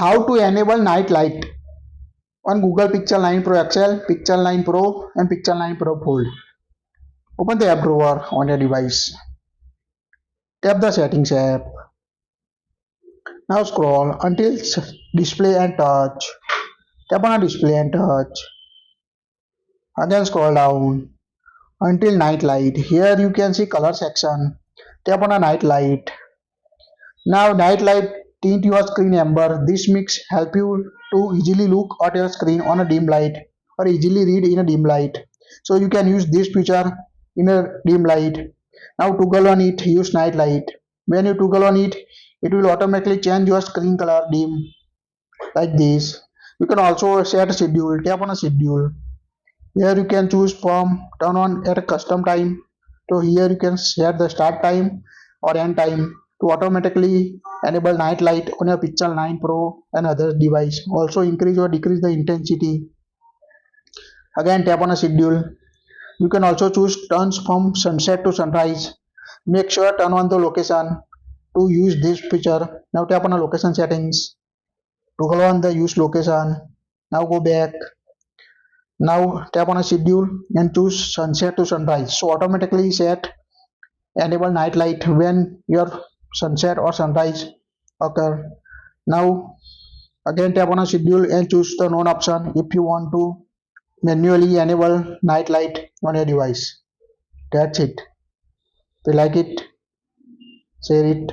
How to enable night light on Google Pixel 9 Pro XL, Pixel 9 Pro and Pixel 9 Pro Fold. Open the app drawer on your device. Tap the settings app. Now scroll until display and touch. Tap on display and touch. Again scroll down until night light. Here you can see color section. Tap on a night light. Now night light tint your screen amber. This mix help you to easily look at your screen on a dim light or easily read in a dim light. So you can use this feature in a dim light. Now toggle on it, use night light. When you toggle on it, it will automatically change your screen color dim like this. You can also set a schedule. Tap on a schedule. Here you can choose from turn on at a custom time. So here you can set the start time or end time to automatically enable night light on your Pixel 9 Pro and other device. Also increase or decrease the intensity. Again tap on a schedule. You can also choose turns from sunset to sunrise. Make sure turn on the location to use this feature. Now tap on a location settings. Toggle on the use location. Now go back. Now tap on a schedule and choose sunset to sunrise. So automatically set enable night light when your sunset or sunrise occur. Now again tap on a schedule and choose the none option if you want to manually enable night light on your device. That's it. If you like it, share it.